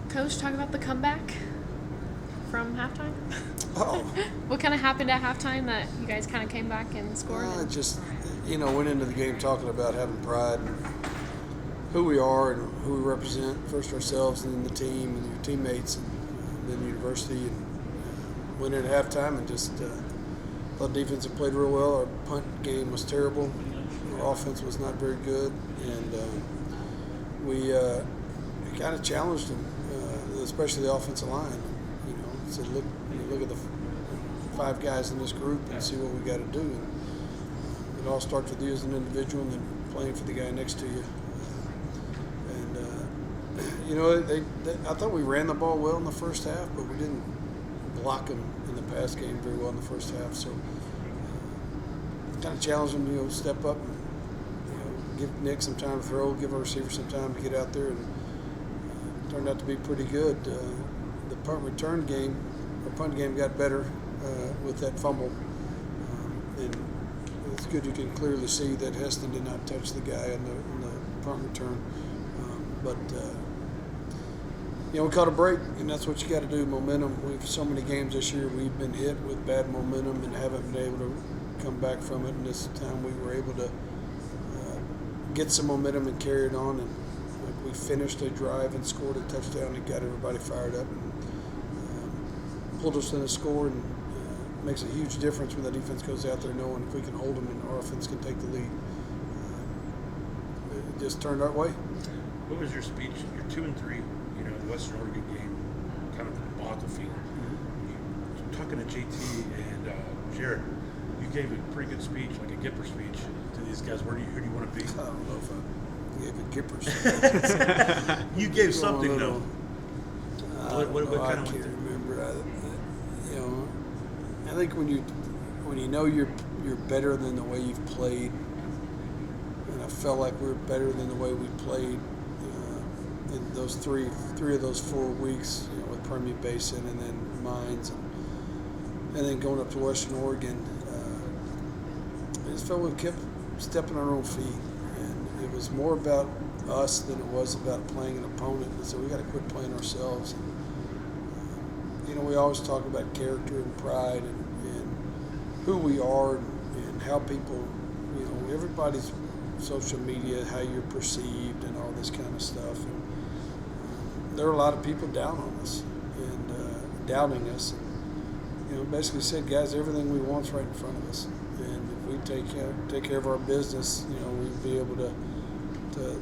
Coach, talk about the comeback from halftime. Oh. What kind of happened at halftime that you guys kind of came back and scored? Just, went into the game talking about having pride and who we are and who we represent, first ourselves and then the team and your teammates and then the university. And went in at halftime and just thought defense had played real well. Our punt game was terrible. Our offense was not very good. And we kind of challenged them, especially the offensive line. Said, look at the 5 guys in this group and see what we got to do. And it all starts with you as an individual and then playing for the guy next to you. I thought we ran the ball well in the first half, but we didn't block them in the pass game very well in the first half. So kind of challenged them, step up and give Nick some time to throw, give our receiver some time to get out there, and turned out to be pretty good. The punt return game, our punt game got better with that fumble, and it's good you can clearly see that Heston did not touch the guy in the punt return, but we caught a break, and that's what you got to do. Momentum. We've so many games this year we've been hit with bad momentum and haven't been able to come back from it. And this time we were able to get some momentum and carry it on, and we finished a drive and scored a touchdown and got everybody fired up and pulled us in a score, and makes a huge difference when the defense goes out there knowing if we can hold them and our offense can take the lead. It just turned our way. What was your speech? You're 2-3. The Western Oregon game, kind of debacle feeling. Mm-hmm. Talking to JT and Jared, you gave a pretty good speech, like a Gipper speech, to these guys. Who do you want to be? I don't know if I gave a Gipper speech. You gave something, though. I can't remember. I think when you know you're better than the way you've played, and I felt like we were better than the way we played in those three of those 4 weeks, with Permian Basin and then Mines and then going up to Western Oregon. I just felt we kept stepping on our own feet, and it was more about us than it was about playing an opponent. And so we got to quit playing ourselves. We always talk about character and pride and who we are and how people, everybody's social media, how you're perceived and all this kind of stuff. And there are a lot of people down on us and doubting us. And, basically said, guys, everything we want's right in front of us. And if we take care of our business, we'd be able to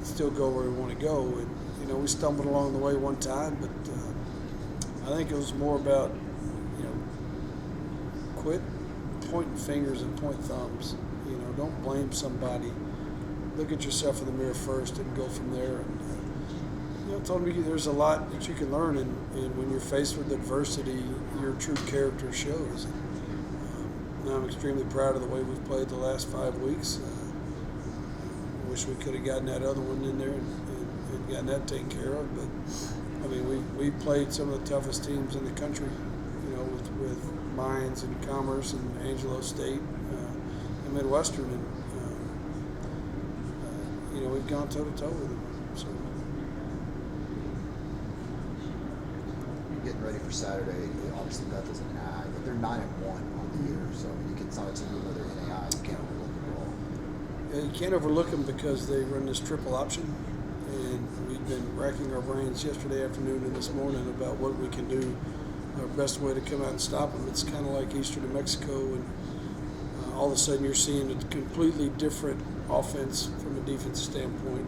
still go where we want to go. And, we stumbled along the way one time, but I think it was more about, quit pointing fingers and point thumbs. Don't blame somebody. Look at yourself in the mirror first and go from there. And, told me there's a lot that you can learn, and when you're faced with adversity, your true character shows. I'm extremely proud of the way we've played the last 5 weeks. I wish we could have gotten that other one in there and gotten that taken care of, but we played some of the toughest teams in the country, with Mines and Commerce and Angelo State and Midwestern, and we've gone toe to toe with them. So. Getting ready for Saturday, obviously Bethel's an ag, but they're 9-1 on the year, so it's not a team where they're NAI, you can't overlook them at all. Yeah, you can't overlook them because they run this triple option, and we've been racking our brains yesterday afternoon and this morning about what we can do, our best way to come out and stop them. It's kind of like Eastern New Mexico, and all of a sudden you're seeing a completely different offense from a defensive standpoint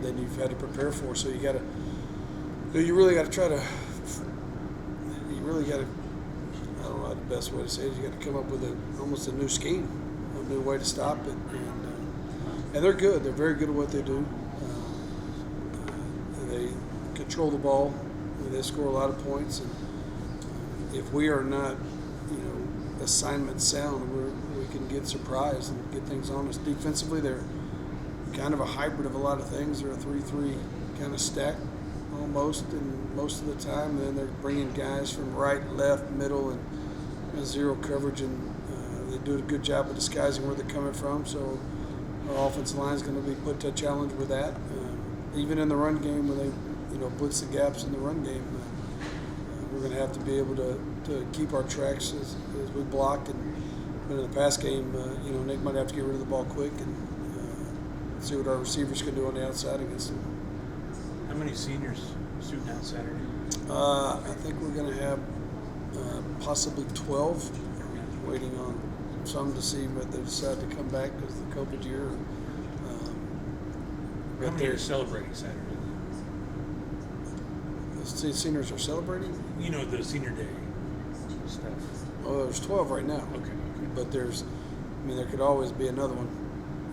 than you've had to prepare for. So you really got to try to. I don't know how the best way to say it is. You got to come up with almost a new scheme, a new way to stop it, and they're good. They're very good at what they do. They control the ball. They score a lot of points, and if we are not, assignment sound, we can get surprised and get things on us. Defensively, they're kind of a hybrid of a lot of things. They're a 3-3 kind of stack almost, and most of the time. And then they're bringing guys from right, left, middle, and zero coverage, and they do a good job of disguising where they're coming from. So our offensive line is going to be put to a challenge with that. Even in the run game, when they blitz the gaps in the run game. We're going to have to be able to keep our tracks as we block. And in the pass game, Nick might have to get rid of the ball quick and see what our receivers can do on the outside against them. How many seniors shooting out Saturday? I think we're going to have possibly 12. Waiting on some to see what they decide to come back because of the COVID year. How many are celebrating Saturday? The seniors are celebrating? The senior day stuff. Oh, there's 12 right now. Okay. But there could always be another one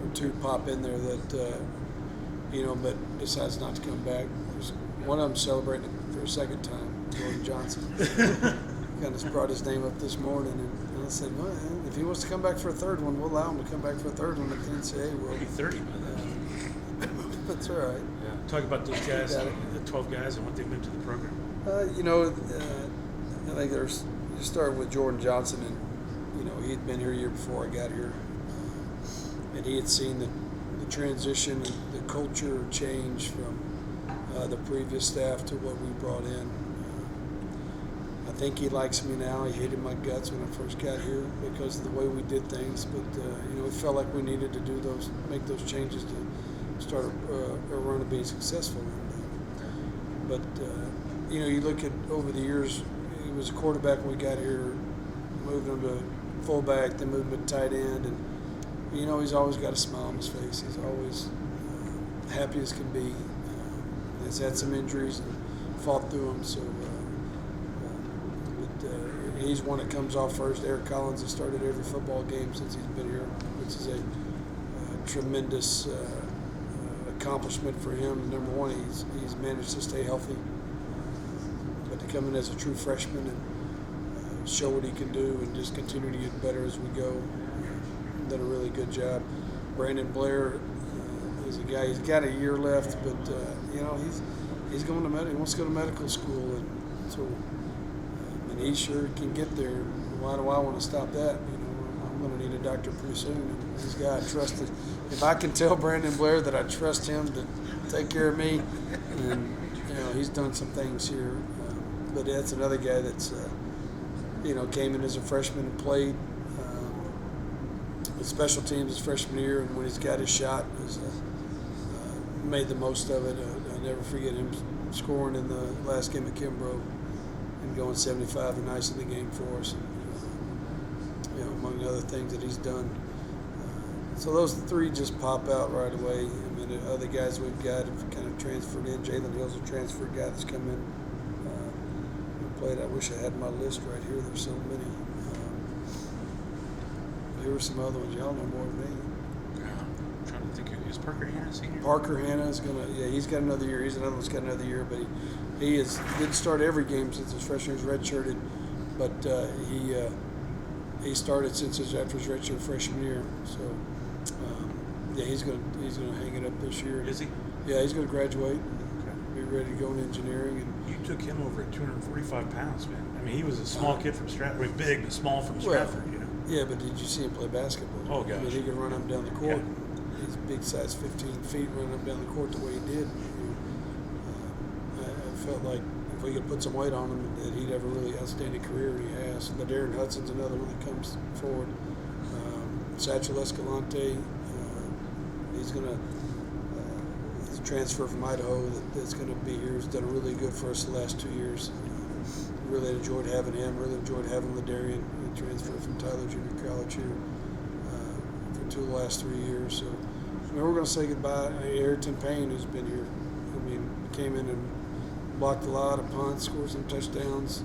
or two pop in there that, but decides not to come back. There's one of them celebrating for a second time, Jordan Johnson. Kind of brought his name up this morning, and I said, well, if he wants to come back for a third one, we'll allow him to come back for a third one at the NCAA. He'll be 30 by then. That's all right. Yeah. Talk about those guys, the 12 guys, and what they meant to the program. I think you start with Jordan Johnson, and he'd been here a year before I got here, and he had seen the transition and the culture change from the previous staff to what we brought in. I think he likes me now. He hated my guts when I first got here because of the way we did things, but it felt like we needed to make those changes to start a run of being successful. But you look at over the years, he was a quarterback when we got here, moved him to fullback, then moved him to tight end, and he's always got a smile on his face. He's always happy as can be. He's had some injuries and fought through them, so. He's one that comes off first. Eric Collins has started every football game since he's been here, which is a tremendous accomplishment for him. Number one, he's managed to stay healthy, but to come in as a true freshman and show what he can do and just continue to get better as we go, done a really good job. Brandon Blair is a guy. He's got a year left, but he's going to he wants to go to medical school, and so. He sure can get there. Why do I want to stop that? I'm going to need a doctor pretty soon. And this guy I trusted. If I can tell Brandon Blair that I trust him to take care of me, and he's done some things here. But that's another guy that's came in as a freshman and played with special teams his freshman year, and when he's got his shot, made the most of it. I'll never forget him scoring in the last game at Kimbrough. Going 75 and nice in the game for us, and, among other things that he's done. So those three just pop out right away. The other guys we've got have kind of transferred in. Jalen Hill's a transfer guy that's come in. Played. I wish I had my list right here. There's so many. Here are some other ones. Y'all know more than me. I'm trying to think. Is Parker Hanna senior? Parker Hanna is he's got another year. He's another one's got another year, but he didn't start every game since his freshman year. He's redshirted, but he started after his redshirt freshman year. So he's gonna hang it up this year. Is he? Yeah, he's gonna graduate. Okay. Be ready to go in engineering. And you took him over at 245 pounds, man. He was a small kid from Stratford, big but small from Stratford. Yeah, but did you see him play basketball? Oh gosh. He could run up and down the court. Yeah. He's big size, 15 feet, running up and down the court the way he did. I felt like if we could put some weight on him, that he'd have a really outstanding career, and he has. But Darren Hudson's another one that comes forward. Satchel Escalante, he's a transfer from Idaho that's going to be here. He's done really good for us the last 2 years. Really enjoyed having him. Really enjoyed having Ladarian, transfer from Tyler Junior College here for 2 of the last 3 years. So we're going to say goodbye. Ayrton Payne, who's been here, came in and blocked a lot of punts, scored some touchdowns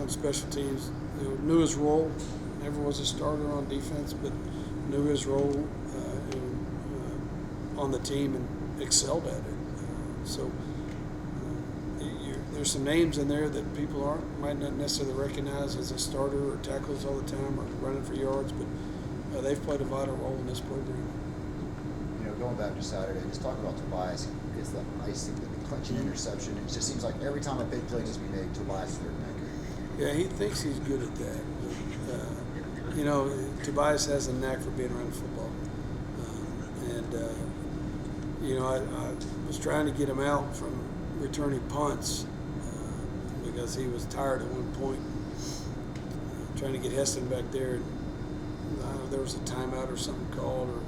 on special teams. Knew his role. Never was a starter on defense, but knew his role on the team and excelled at it. There's some names in there that people might not necessarily recognize as a starter or tackles all the time or running for yards, but they've played a vital role in this program. Going back to Saturday, just talk about Tobias. It's the icing, the clinching interception. It just seems like every time a big play needs to be made, Tobias is there to make it. Yeah, he thinks he's good at that. But, Tobias has a knack for being around football. I was trying to get him out from returning punts because he was tired at one point, trying to get Heston back there. And, there was a timeout or something called, or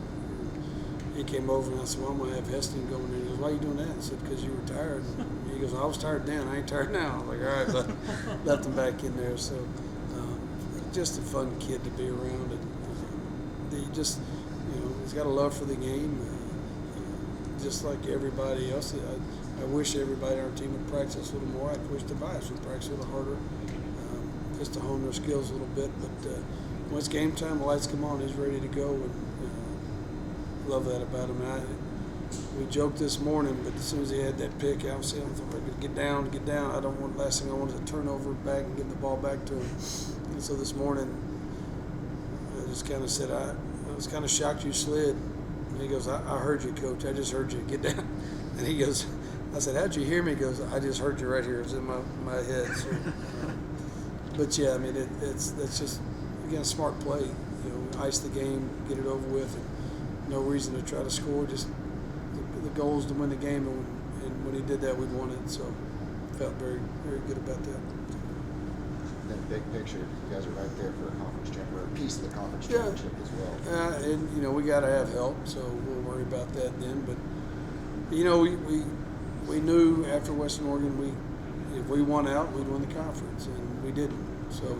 he came over and I said, well, I'm going to have Heston go in there. He goes, why are you doing that? I said, because you were tired. And he goes, I was tired then. I ain't tired now. I was like, all right, but left him back in there. So just a fun kid to be around. And he just, he's got a love for the game, just like everybody else. I wish everybody on our team would practice a little more. I wish Tobias would practice a little harder, just to hone their skills a little bit. But when it's game time, the lights come on, he's ready to go, and love that about him. We joked this morning, but as soon as he had that pick, I was saying, get down. I don't want, last thing I wanted to turn over back and give the ball back to him. And so this morning, I just kind of said, I was kind of shocked you slid. And he goes, I heard you, Coach. I just heard you. Get down. And he goes, I said, how'd you hear me? He goes, I just heard you right here. It was in my head. So, but yeah, I mean, that's just, again, smart play. Ice the game, get it over with, and no reason to try to score. Just the goal is to win the game, and when he did that, we won it. So felt very, very good about that. Then big picture, you guys are right there for a conference championship, or a piece of the conference championship as well. And we got to have help, so we'll worry about that then. But we knew after Western Oregon, if we won out, we'd win the conference, and we didn't. So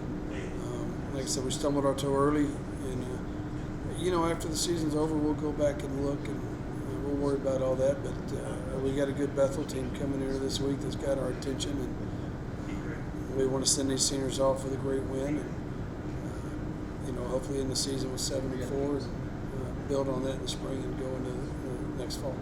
like I said, we stumbled our toe early, and after the season's over, we'll go back and look, and we'll worry about all that. But we got a good Bethel team coming here this week that's got our attention, and we want to send these seniors off with a great win, and hopefully in the season with 7-4, and build on that in the spring and go into the next fall.